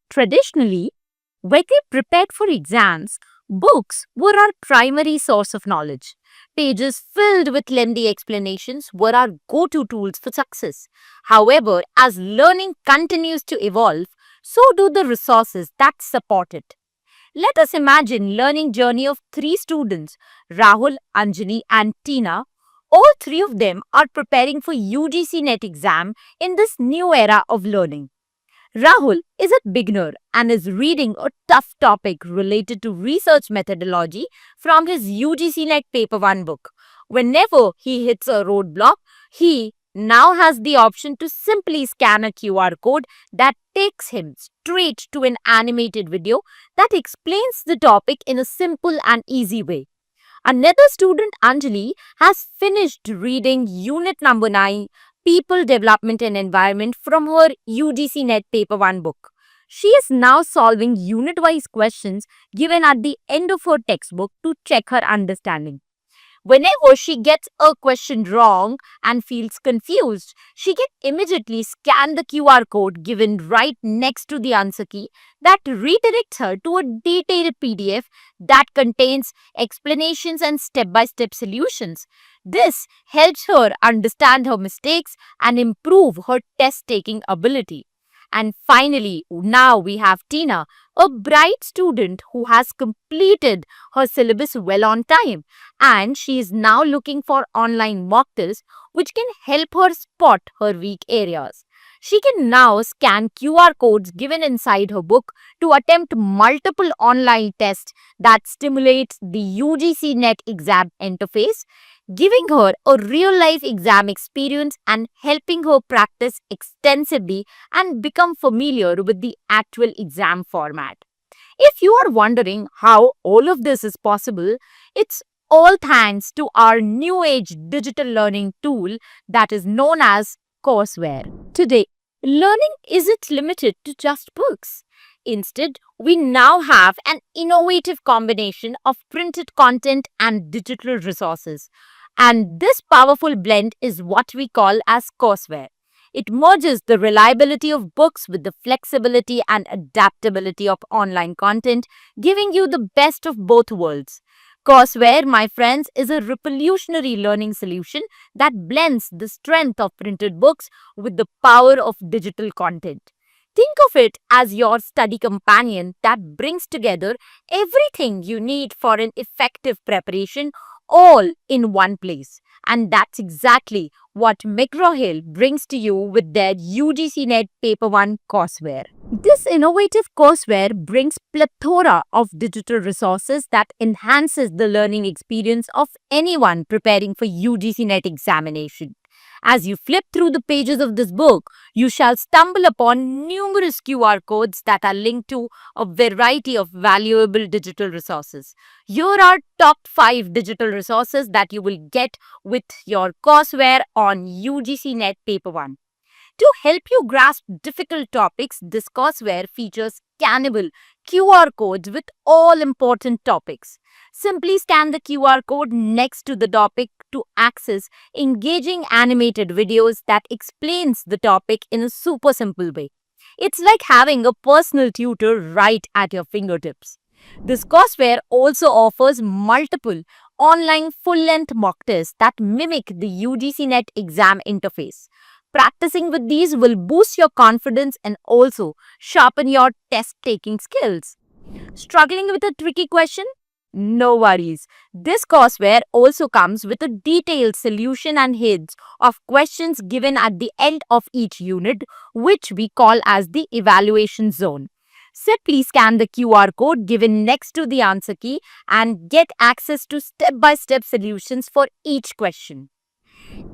Traditionally, when we prepared for exams, books were our primary source of knowledge. Pages filled with lengthy explanations were our go to tools for success. However, as learning continues to evolve, so do the resources that support it. Let us imagine learning journey of three students, Rahul, Anjali and Tina. All three of them are preparing for UGC NET exam in this new era of learning. Rahul is a beginner and is reading a tough topic related to research methodology from his UGC NET Paper 1 book. Whenever he hits a roadblock, he now has the option to simply scan a QR code that takes him straight to an animated video that explains the topic in a simple and easy way. Another student, Anjali, has finished reading unit number 9, People Development and Environment, from her UGC NET Paper 1 book. She is now solving unit wise questions given at the end of her textbook to check her understanding. Whenever she gets a question wrong and feels confused, she can immediately scan the QR code given right next to the answer key that redirects her to a detailed PDF that contains explanations and step by step solutions. This helps her understand her mistakes and improve her test taking ability. And finally, now we have Tina, a bright student who has completed her syllabus well on time, and she is now looking for online mock tests which can help her spot her weak areas. She can now scan QR codes given inside her book to attempt multiple online tests that stimulates the UGC NET exam interface, giving her a real life exam experience and helping her practice extensively and become familiar with the actual exam format. If you are wondering how all of this is possible, it's all thanks to our new age digital learning tool that is known as courseware. Today, learning isn't limited to just books. Instead, we now have an innovative combination of printed content and digital resources. And this powerful blend is what we call as courseware. It merges the reliability of books with the flexibility and adaptability of online content, giving you the best of both worlds. Courseware, my friends, is a revolutionary learning solution that blends the strength of printed books with the power of digital content. Think of it as your study companion that brings together everything you need for an effective preparation all in one place. And that's exactly what McGraw Hill brings to you with their UGC NET Paper 1 courseware. This innovative courseware brings plethora of digital resources that enhances the learning experience of anyone preparing for UGC NET examination. As you flip through the pages of this book, you shall stumble upon numerous QR codes that are linked to a variety of valuable digital resources. Here are top 5 digital resources that you will get with your courseware on UGC NET Paper 1. To help you grasp difficult topics, this courseware features scannable QR codes with all important topics. Simply scan the QR code next to the topic to access engaging animated videos that explains the topic in a super simple way. It's like having a personal tutor right at your fingertips. This courseware also offers multiple online full-length mock tests that mimic the UGC NET exam interface. Practicing with these will boost your confidence and also sharpen your test taking skills. Struggling with a tricky question? No worries. This courseware also comes with a detailed solution and hints of questions given at the end of each unit, which we call as the evaluation zone. Simply scan the QR code given next to the answer key and get access to step-by-step solutions for each question.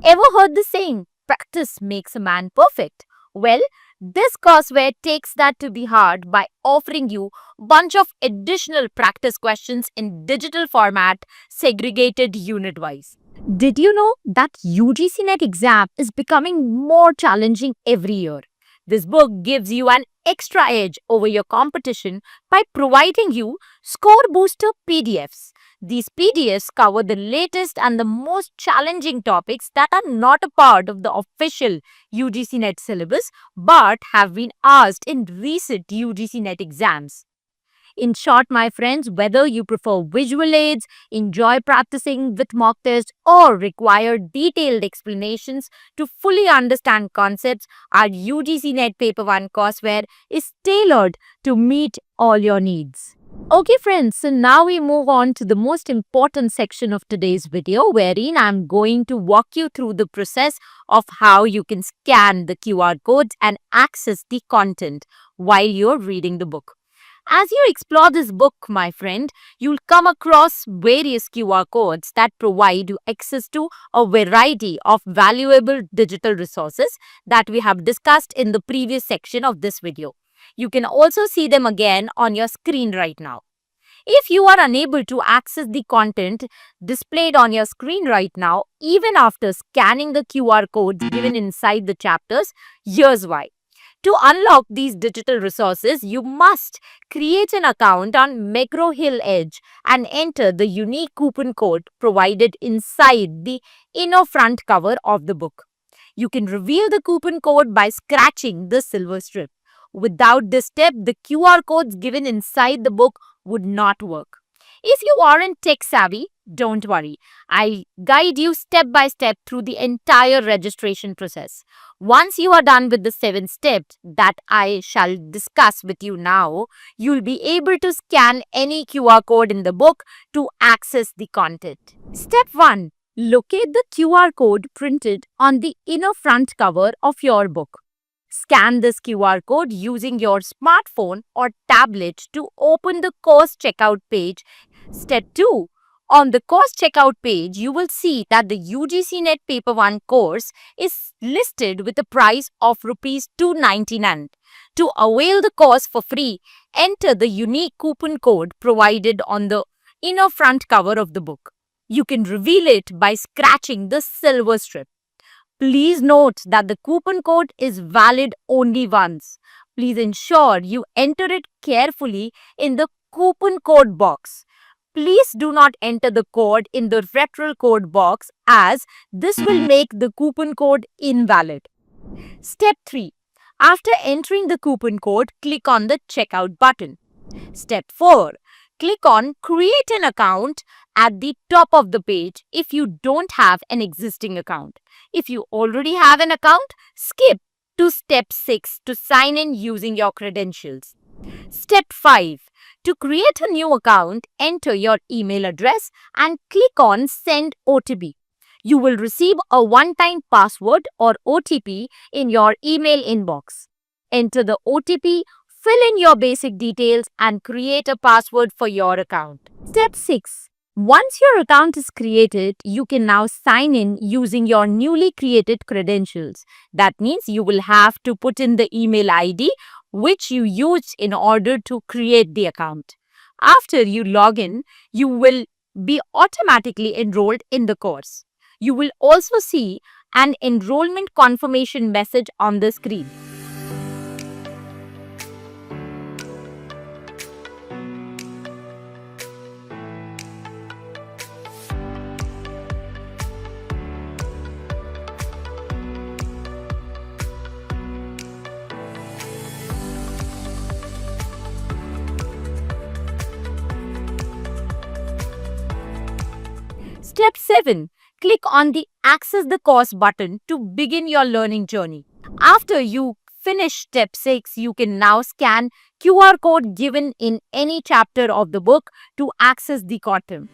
Ever heard the saying, practice makes a man perfect? Well, this courseware takes that to the heart by offering you a bunch of additional practice questions in digital format segregated unit wise. Did you know that UGC NET exam is becoming more challenging every year? This book gives you an extra edge over your competition by providing you score booster PDFs. These PDFs cover the latest and the most challenging topics that are not a part of the official UGC NET syllabus but have been asked in recent UGC NET exams. In short, my friends, whether you prefer visual aids, enjoy practicing with mock tests, or require detailed explanations to fully understand concepts, our UGC NET Paper 1 courseware is tailored to meet all your needs. Okay friends, so now we move on to the most important section of today's video, wherein I'm going to walk you through the process of how you can scan the QR codes and access the content while you're reading the book. As you explore this book, my friend, you'll come across various QR codes that provide you access to a variety of valuable digital resources that we have discussed in the previous section of this video. You can also see them again on your screen right now. If you are unable to access the content displayed on your screen right now, even after scanning the QR codes given inside the chapters, here's why. To unlock these digital resources, you must create an account on McGraw Hill Edge and enter the unique coupon code provided inside the inner front cover of the book. You can reveal the coupon code by scratching the silver strip. Without this step, the QR codes given inside the book would not work. If you aren't tech savvy, don't worry. I'll guide you step by step through the entire registration process. Once you are done with the 7 steps that I shall discuss with you now, you'll be able to scan any QR code in the book to access the content. Step 1. Locate the QR code printed on the inner front cover of your book. Scan this QR code using your smartphone or tablet to open the course checkout page. Step 2. On the course checkout page, you will see that the UGC NET Paper 1 course is listed with a price of Rs 299. To avail the course for free, enter the unique coupon code provided on the inner front cover of the book. You can reveal it by scratching the silver strip. Please note that the coupon code is valid only once. Please ensure you enter it carefully in the coupon code box. Please do not enter the code in the referral code box as this will make the coupon code invalid. Step 3. After entering the coupon code, click on the checkout button. Step 4. Click on Create an account at the top of the page if you don't have an existing account. If you already have an account, skip to Step 6 to sign in using your credentials. Step 5. To create a new account, enter your email address and click on Send OTP. You will receive a one-time password or OTP in your email inbox. Enter the OTP, fill in your basic details and create a password for your account. Step 6. Once your account is created, you can now sign in using your newly created credentials. That means you will have to put in the email ID which you used in order to create the account. After you log in, you will be automatically enrolled in the course. You will also see an enrollment confirmation message on the screen. Step 7. Click on the Access the Course button to begin your learning journey. After you finish Step 6, you can now scan QR code given in any chapter of the book to access the content.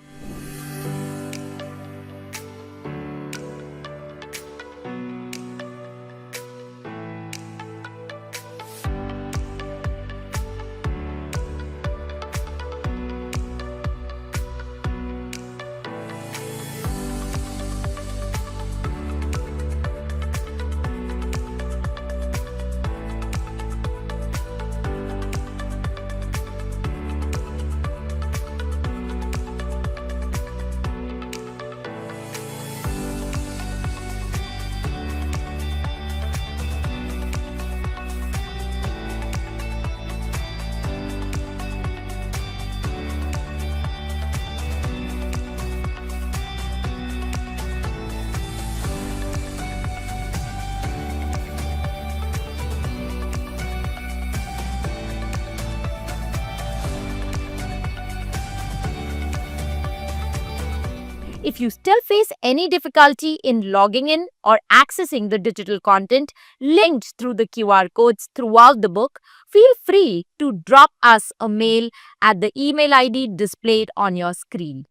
If you still face any difficulty in logging in or accessing the digital content linked through the QR codes throughout the book, feel free to drop us a mail at the email ID displayed on your screen.